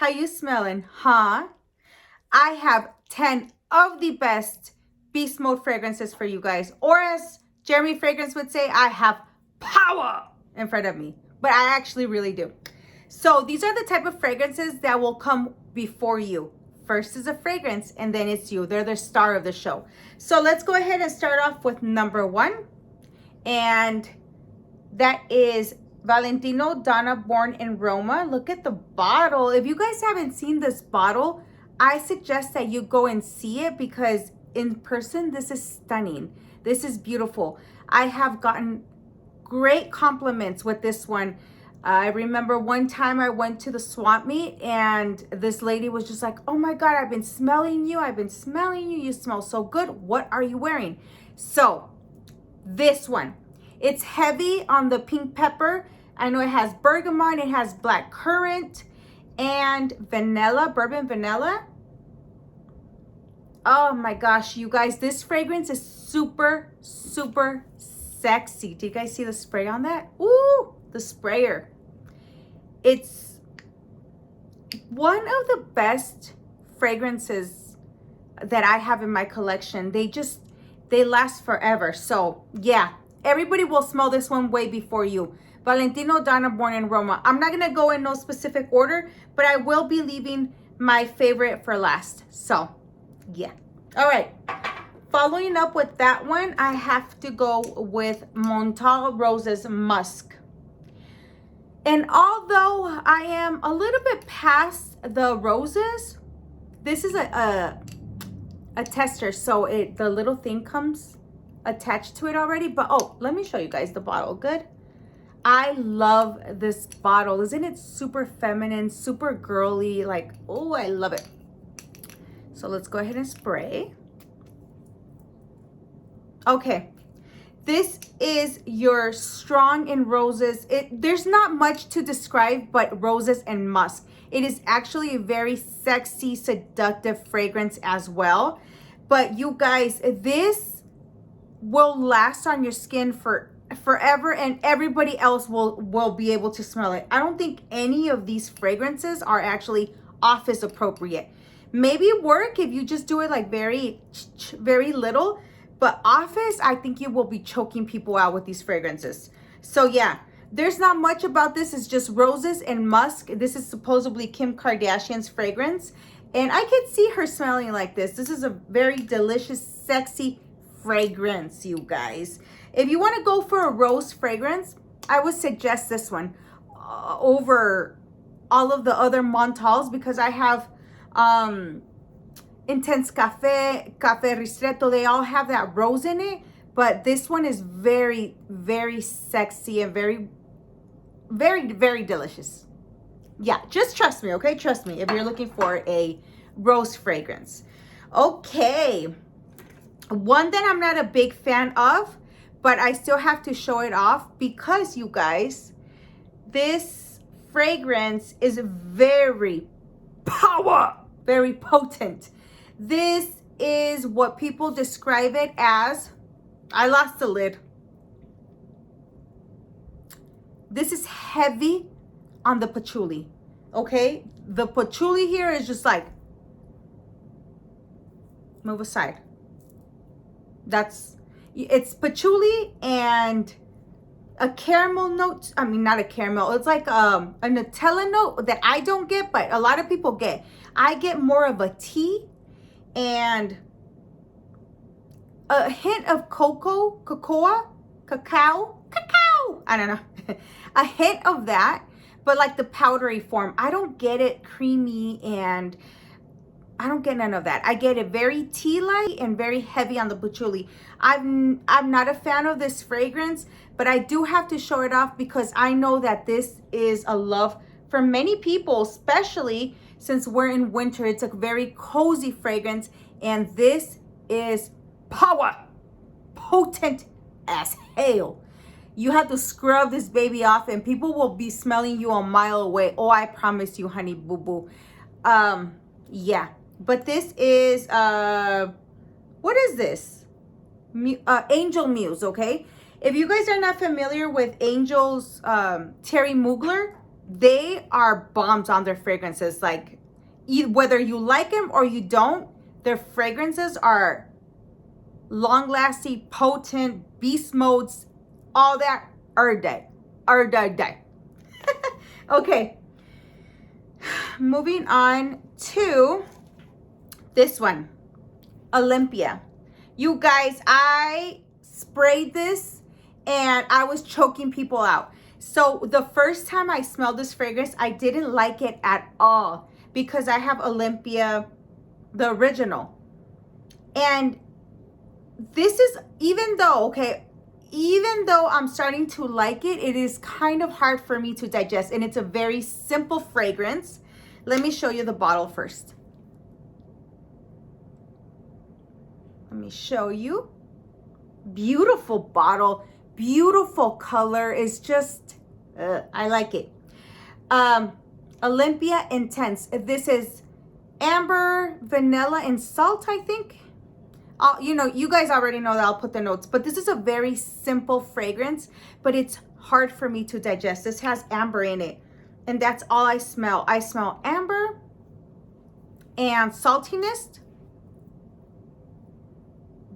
How you smelling, huh? I have 10 of the best beast mode fragrances for you guys. Or as Jeremy Fragrance would say, I have power in front of me. But I actually really do. So these are the type of fragrances that will come before you. First is a fragrance and then it's you. They're the star of the show. So let's go ahead and start off with number 1. And that is Valentino Donna, born in Roma. Look at the bottle. If you guys haven't seen this bottle, I suggest that you go and see it because in person, this is stunning. This is beautiful. I have gotten great compliments with this one. I remember one time I went to the swap meet and this lady was just like, oh my God, I've been smelling you. I've been smelling you. You smell so good. What are you wearing? So this one, it's heavy on the pink pepper. I know it has bergamot, it has black currant and vanilla, bourbon vanilla. Oh my gosh, you guys, this fragrance is super, super sexy. Do you guys see the spray on that? Ooh, the sprayer. It's one of the best fragrances that I have in my collection. They last forever. So yeah, everybody will smell this one way before you. Valentino Donna, born in Roma. I'm not gonna go in no specific order, but I will be leaving my favorite for last. So yeah. All right. Following up with that one, I have to go with Montblanc Roses Musk. And although I am a little bit past the roses, this is a tester, so the little thing comes attached to it already. But oh, let me show you guys the bottle. Good. I love this bottle. Isn't it super feminine, super girly? Like, oh, I love it. So let's go ahead and spray. Okay. This is your strong in roses. There's not much to describe but roses and musk. It is actually a very sexy, seductive fragrance as well. But you guys, this will last on your skin for forever and everybody else will be able to smell it. I don't think any of these fragrances are actually office appropriate. Maybe work if you just do it like very little. But office, I think you will be choking people out with these fragrances. So yeah, there's not much about this. It's just roses and musk. This is supposedly Kim Kardashian's fragrance. And I could see her smelling like this. This is a very delicious, sexy fragrance, you guys. If you want to go for a rose fragrance, I would suggest this one over all of the other Montblancs because I have Intense Cafe Ristretto, they all have that rose in it, but this one is very, very sexy and very, very, very delicious. Yeah, just trust me, okay? Trust me if you're looking for a rose fragrance. Okay, one that I'm not a big fan of, but I still have to show it off because you guys, this fragrance is very potent. This is what people describe it as. I lost the lid. This is heavy on the patchouli. Okay? The patchouli here is just like, move aside. It's patchouli and a caramel note. I mean, not a caramel. It's like a Nutella note that I don't get, but a lot of people get. I get more of a tea and a hint of cacao. I don't know. A hint of that, but like the powdery form. I don't get it creamy and I don't get none of that. I get it very tea-like and very heavy on the patchouli. I'm not a fan of this fragrance, but I do have to show it off because I know that this is a love for many people, especially since we're in winter. It's a very cozy fragrance, and this is potent as hell. You have to scrub this baby off and people will be smelling you a mile away. Oh, I promise you, honey boo boo. Yeah, but this is what is this? Angel Muse. Okay, if you guys are not familiar with Angel's Terry Mugler, they are bombs on their fragrances. Like, whether you like them or you don't, their fragrances are long-lasting, potent, beast modes, all that are dead. Okay, moving on to this one, Olympia. You guys, I sprayed this and I was choking people out. So the first time I smelled this fragrance, I didn't like it at all because I have Olympia, the original. And this is, even though I'm starting to like it, it is kind of hard for me to digest. And it's a very simple fragrance. Let me show you the bottle first. Let me show you. Beautiful bottle, beautiful color. Is just, I like it. Olympia Intense. This is amber, vanilla, and salt, I think. You know, you guys already know that I'll put the notes, but this is a very simple fragrance, but it's hard for me to digest. This has amber in it, and that's all I smell. I smell amber and saltiness,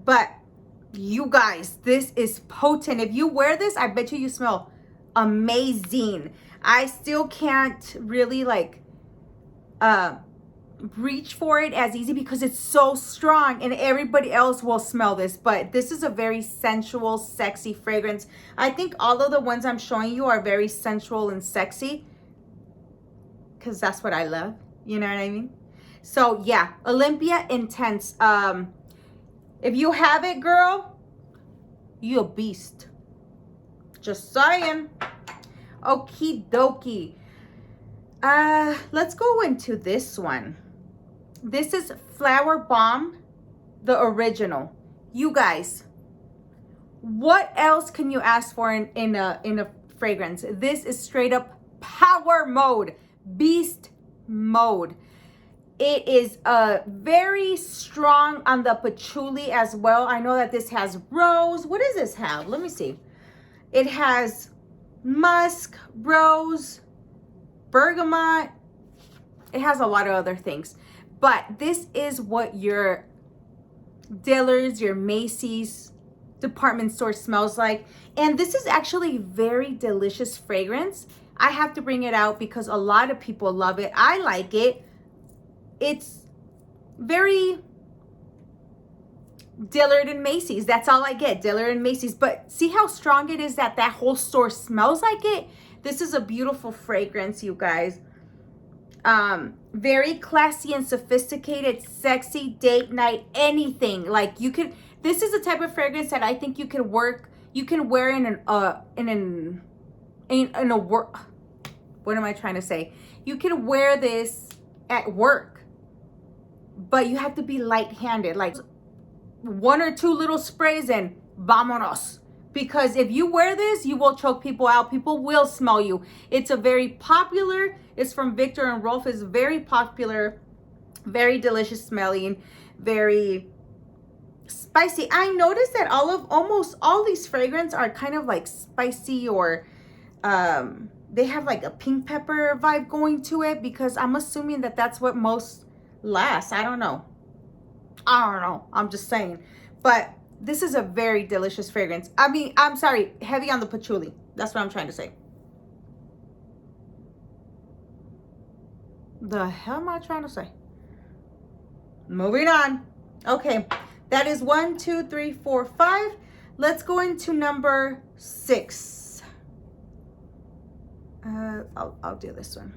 but you guys, this is potent. If you wear this, I bet you smell amazing. I still can't really like reach for it as easy because it's so strong, and everybody else will smell this, but this is a very sensual, sexy fragrance. I think all of the ones I'm showing you are very sensual and sexy because that's what I love, you know what I mean? So yeah, Olympia Intense. If you have it, girl, you a beast. Just saying. Okie dokie. Let's go into this one. This is Flowerbomb, the original. You guys, what else can you ask for in a fragrance? This is straight up power mode, beast mode. It is very strong on the patchouli as well. I know that this has rose. What does this have? Let me see. It has musk, rose, bergamot. It has a lot of other things. But this is what your Dillard's, your Macy's department store smells like. And this is actually very delicious fragrance. I have to bring it out because a lot of people love it. I like it. It's very Dillard and Macy's. That's all I get, Dillard and Macy's. But see how strong it is that whole store smells like it? This is a beautiful fragrance, you guys. Very classy and sophisticated, sexy, date night, anything. Like you could, this is the type of fragrance that I think you can wear in a work. What am I trying to say? You can wear this at work, but you have to be light-handed, like 1 or 2 little sprays and vámonos. Because if you wear this, you will choke people out. People will smell you. It's a very popular, it's from Viktor and Rolf. It's very popular, very delicious smelling, very spicy. I noticed that almost all these fragrances are kind of like spicy, or they have like a pink pepper vibe going to it, because I'm assuming that that's what most lasts. I don't know. I'm just saying. But this is a very delicious fragrance. I mean, I'm sorry, heavy on the patchouli. That's what I'm trying to say. The hell am I trying to say? Moving on. Okay, that is 1, 2, 3, 4, 5. Let's go into number 6. I'll do this one.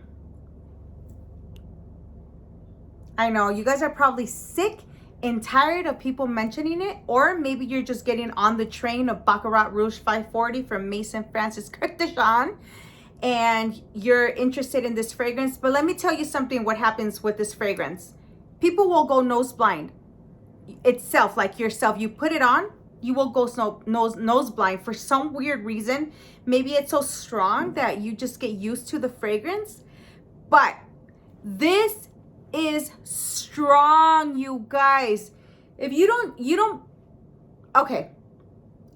I know you guys are probably sick and tired of people mentioning it, or maybe you're just getting on the train of Baccarat Rouge 540 from Maison Francis Kurkdushan, and you're interested in this fragrance. But let me tell you something, what happens with this fragrance. People will go nose blind itself, like yourself. You put it on, you will go nose blind for some weird reason. Maybe it's so strong that you just get used to the fragrance. But this is strong, you guys. If you don't, okay,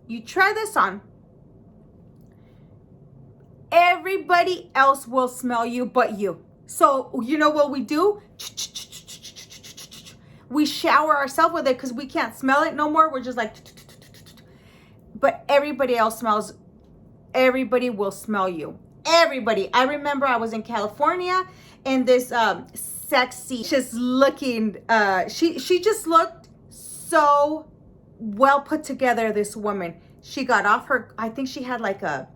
you try this on, everybody else will smell you but you. So you know what we do? We shower ourselves with it because we can't smell it no more. We're just like, but everybody else smells. Everybody will smell you. Everybody. I remember I was in California and this sexy, just looking, she just looked so well put together, this woman. She got off her, I think she had like a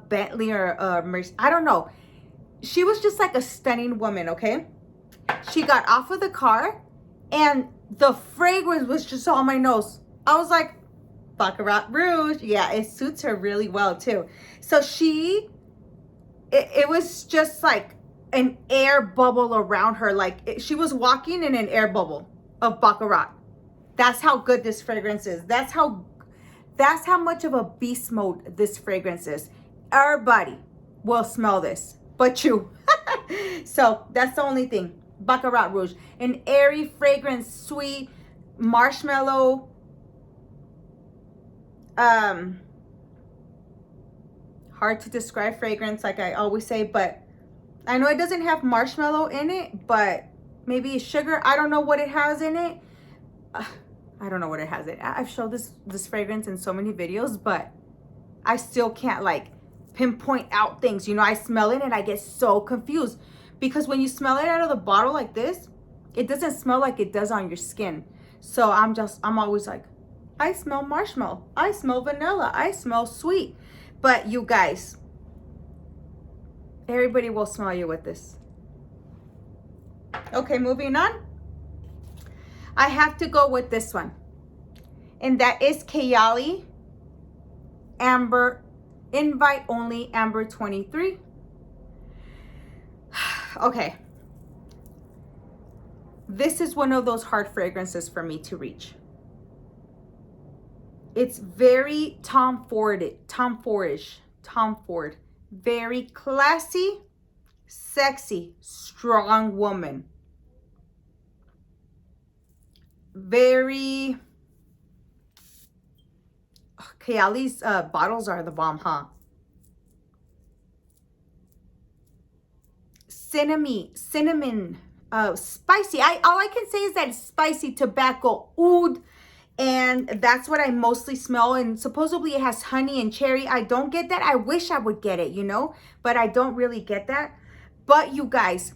Bentley or a Mercedes, I don't know. She was just like a stunning woman, okay? She got off of the car and the fragrance was just on my nose. I was like, Baccarat Rouge. Yeah, it suits her really well too. So it was just like an air bubble around her. Like she was walking in an air bubble of Baccarat. That's how good this fragrance is. That's how much of a beast mode this fragrance is. Everybody will smell this, but you. So that's the only thing. Baccarat Rouge. An airy fragrance, sweet, marshmallow, hard to describe fragrance, like I always say, but I know it doesn't have marshmallow in it, but maybe sugar. I don't know what it has in it. I don't know what it has in it. I've showed this fragrance in so many videos, but I still can't like pinpoint out things. You know, I smell it and I get so confused because when you smell it out of the bottle like this, it doesn't smell like it does on your skin. So I'm always like, I smell marshmallow, I smell vanilla, I smell sweet. But you guys, everybody will smell you with this. Okay, moving on. I have to go with this one. And that is Kayali Amber, Invite Only Amber 23. Okay. This is one of those hard fragrances for me to reach. It's very Tom Ford. Very classy, sexy, strong woman. Very... Kayali's bottles are the bomb, huh? Cinnamon, spicy. All I can say is that it's spicy, tobacco, oud. And that's what I mostly smell. And supposedly it has honey and cherry. I don't get that. I wish I would get it, you know, but I don't really get that. But you guys,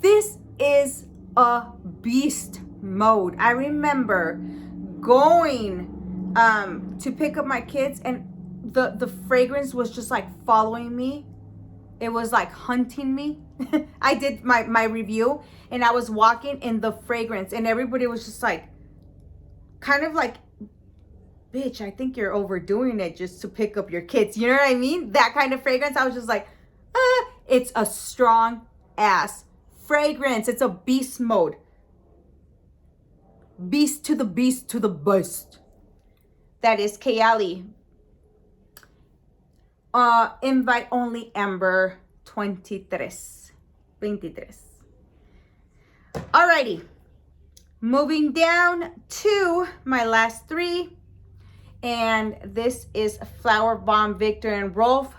this is a beast mode. I remember going to pick up my kids and the fragrance was just like following me. It was like hunting me. I did my review and I was walking in the fragrance and everybody was just like, kind of like, bitch, I think you're overdoing it just to pick up your kids. You know what I mean? That kind of fragrance. I was just like, it's a strong ass fragrance. It's a beast mode. Beast to the beast. That is Kayali. Invite Only Amber 23. Alrighty. Moving down to my last three. And this is Flowerbomb Viktor Rolf.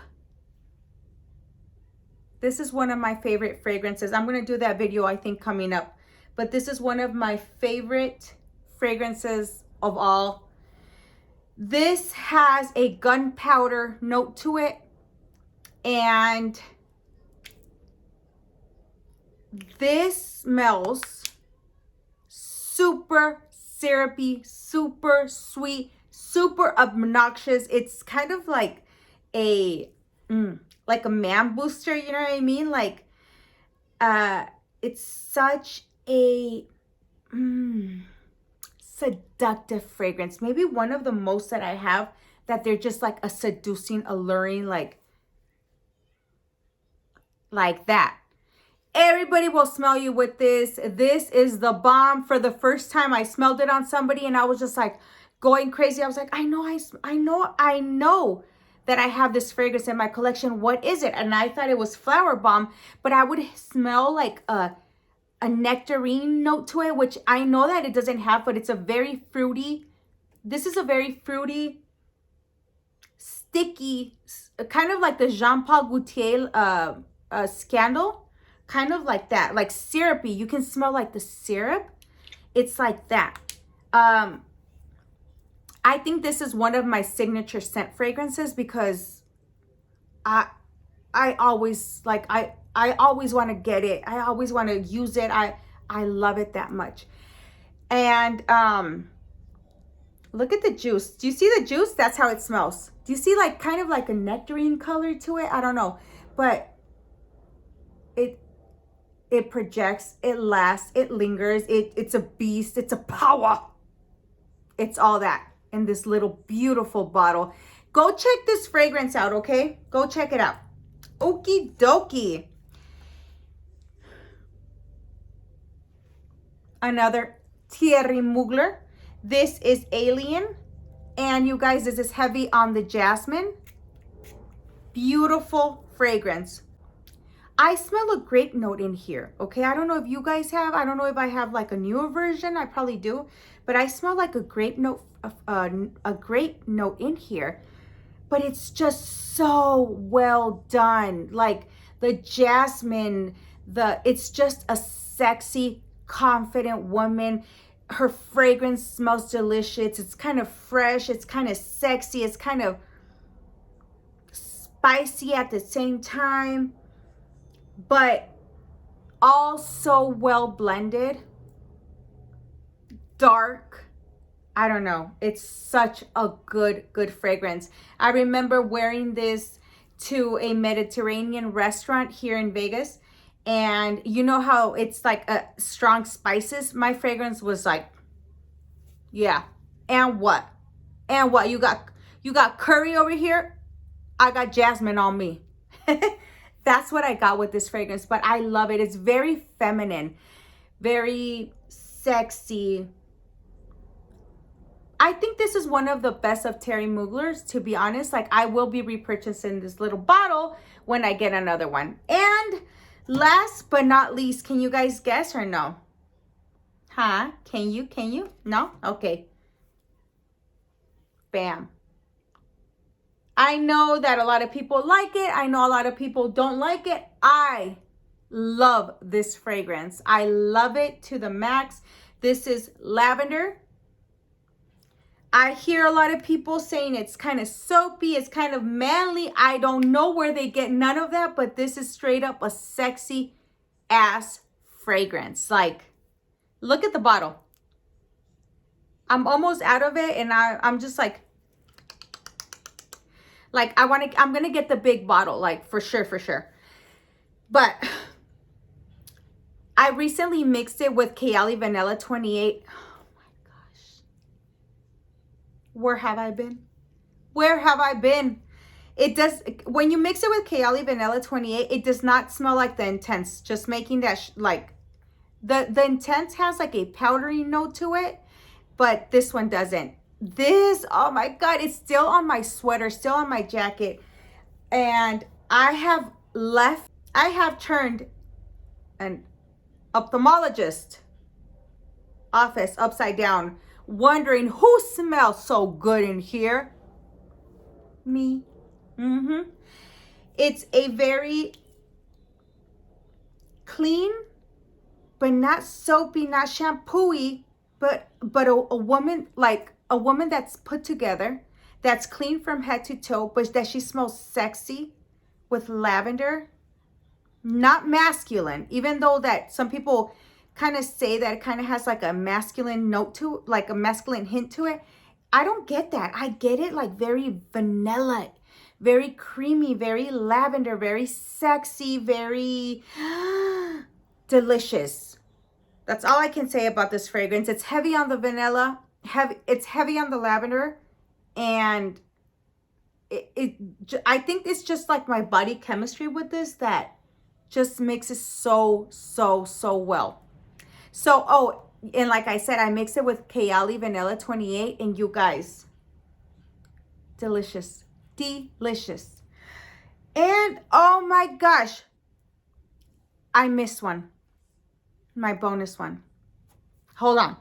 This is one of my favorite fragrances. I'm going to do that video, I think, coming up. But this is one of my favorite fragrances of all. This has a gunpowder note to it. And this smells super syrupy, super sweet, super obnoxious. It's kind of like a man booster, you know what I mean? Like it's such a seductive fragrance. Maybe one of the most that I have, that they're just like a seducing, alluring, like that. Everybody will smell you with this. This is the bomb. For the first time I smelled it on somebody and I was just like going crazy. I was like, I know that I have this fragrance in my collection. What is it? And I thought it was Flowerbomb, but I would smell like a nectarine note to it, which I know that it doesn't have, but it's a very fruity. This is a very fruity, sticky, kind of like the Jean Paul Gaultier Scandal, kind of like that, like syrupy. You can smell like the syrup. It's like that. I think this is one of my signature scent fragrances because I always like, I always want to get it. I always want to use it. I love it that much. And look at the juice. Do you see the juice? That's how it smells. Do you see like kind of like a nectarine color to it? I don't know, but it projects, it lasts, it lingers, it's a beast, it's a power. It's all that in this little beautiful bottle. Go check this fragrance out, okay? Go check it out. Okie dokie. Another Thierry Mugler. This is Alien. And you guys, this is heavy on the jasmine. Beautiful fragrance. I smell a grape note in here, okay? I don't know if you guys have. I don't know if I have like a newer version. I probably do. But I smell like a grape note in here. But it's just so well done. Like the jasmine, it's just a sexy, confident woman. Her fragrance smells delicious. It's kind of fresh. It's kind of sexy. It's kind of spicy at the same time, but all so well blended. Dark. I don't know. It's such a good fragrance. I remember wearing this to a Mediterranean restaurant here in Vegas. And you know how it's like a strong spices? My fragrance was like, yeah. And what? And what? You got curry over here? I got jasmine on me. That's what I got with this fragrance, but I love it. It's very feminine, very sexy. I think this is one of the best of Thierry Mugler's, to be honest. Like, I will be repurchasing this little bottle when I get another one. And last but not least, can you guys guess or no? Huh? Can you? No? Okay. Bam. I know that a lot of people like it. I know a lot of people don't like it. I love this fragrance. I love it to the max. This is Lavender. I hear a lot of people saying it's kind of soapy, it's kind of manly. I don't know where they get none of that, but this is straight up a sexy ass fragrance. Like, look at the bottle. I'm almost out of it, and I'm just like I'm gonna get the big bottle, like for sure. But I recently mixed it with Kayali Vanilla 28. Where have I been? Where have I been? It does, when you mix it with Kayali Vanilla 28, it does not smell like the Intense. Just making that, like, the Intense has like a powdery note to it, but this one doesn't. This, oh my God, it's still on my sweater, still on my jacket. And I have turned an ophthalmologist office upside down, wondering who smells so good in here. Me. It's a very clean, but not soapy, not shampoo-y, but a woman, like a woman that's put together, that's clean from head to toe, but that she smells sexy with lavender. Not masculine, even though that some people kind of say that it kind of has like a masculine note to, like a masculine hint to it. I don't get that. I get it like very vanilla, very creamy, very lavender, very sexy, very delicious. That's all I can say about this fragrance. It's heavy on the vanilla, it's heavy on the lavender, and I think it's just like my body chemistry with this that just makes it so well. So, oh, and like I said, I mix it with Kayali Vanilla 28, and you guys, delicious, delicious. And oh my gosh, I missed one, my bonus one. Hold on.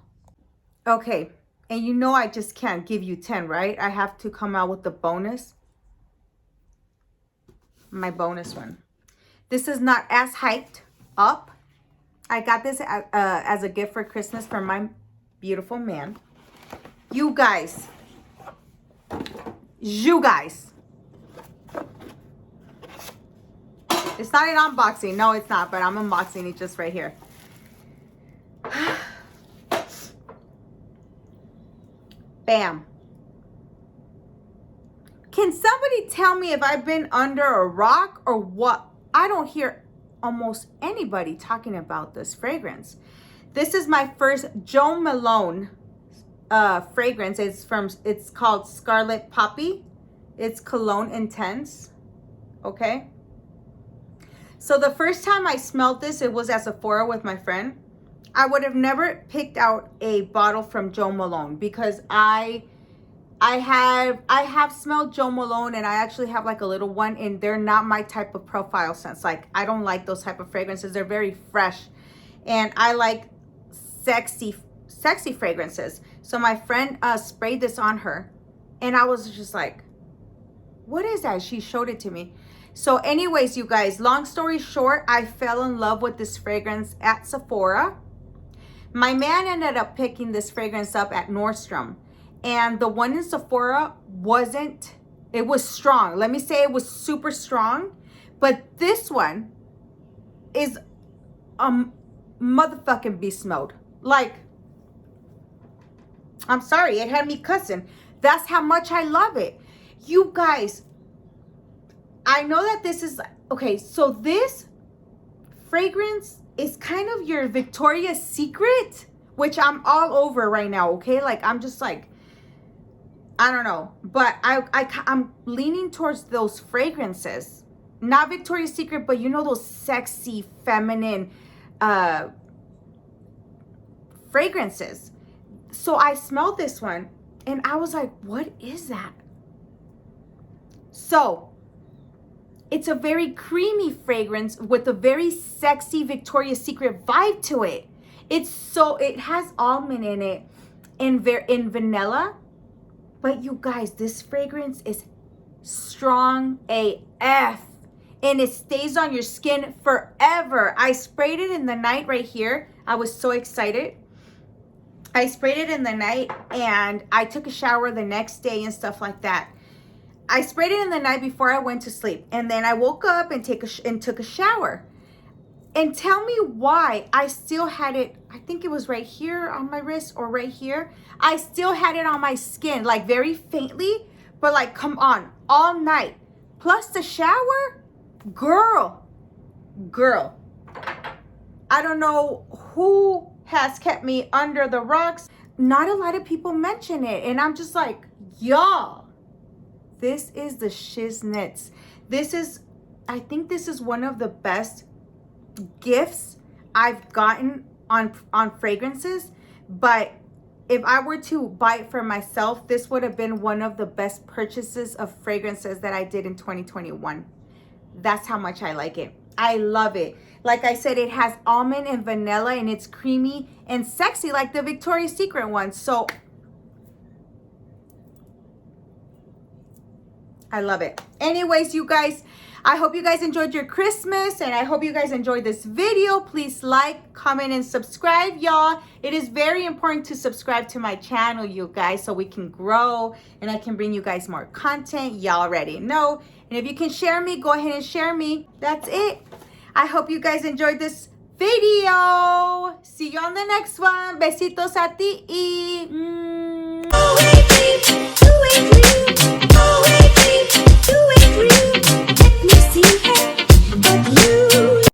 Okay, and you know I just can't give you 10, right? I have to come out with the bonus. My bonus one. This is not as hyped up. I got this as a gift for Christmas from my beautiful man. You guys. It's not an unboxing. No, it's not. But I'm unboxing it just right here. Bam. Can somebody tell me if I've been under a rock or what? I don't hear almost anybody talking about this fragrance. This is my first Jo Malone fragrance. It's called Scarlet Poppy. It's cologne intense. Okay. So the first time I smelled this, it was at Sephora with my friend. I would have never picked out a bottle from Jo Malone because I have smelled Jo Malone, and I actually have like a little one, and they're not my type of profile scents. Like, I don't like those type of fragrances. They're very fresh, and I like sexy fragrances. So my friend sprayed this on her, and I was just like, what is that? She showed it to me. So anyways, you guys, long story short, I fell in love with this fragrance at Sephora. My man ended up picking this fragrance up at Nordstrom. And the one in Sephora it was strong. Let me say it was super strong. But this one is motherfucking beast mode. Like, I'm sorry, it had me cussing. That's how much I love it. You guys, I know that this is, okay, so this fragrance is kind of your Victoria's Secret, which I'm all over right now, okay? Like, I'm just like, I don't know. But I'm leaning towards those fragrances. Not Victoria's Secret, but you know those sexy, feminine fragrances. So I smelled this one, and I was like, what is that? So it's a very creamy fragrance with a very sexy Victoria's Secret vibe to it. It has almond in it and in vanilla. But you guys, this fragrance is strong AF. And it stays on your skin forever. I sprayed it in the night right here. I was so excited. I sprayed it in the night, and I took a shower the next day and stuff like that. I sprayed it in the night before I went to sleep, and then I woke up and took a shower. And tell me why I still had it. I think it was right here on my wrist or right here. I still had it on my skin, like very faintly, but like, come on, all night. Plus the shower, girl. I don't know who has kept me under the rocks. Not a lot of people mention it, and I'm just like, y'all. This is the shiznits. I think this is one of the best gifts I've gotten on fragrances. But if I were to buy it for myself, this would have been one of the best purchases of fragrances that I did in 2021. That's how much I like it. I love it. Like I said, it has almond and vanilla, and it's creamy and sexy like the Victoria's Secret one. So I love it. Anyways, you guys, I hope you guys enjoyed your Christmas, and I hope you guys enjoyed this video. Please like, comment, and subscribe, y'all. It is very important to subscribe to my channel, you guys, so we can grow and I can bring you guys more content. Y'all already know. And if you can share me, go ahead and share me. That's it. I hope you guys enjoyed this video. See you on the next one. Besitos a ti.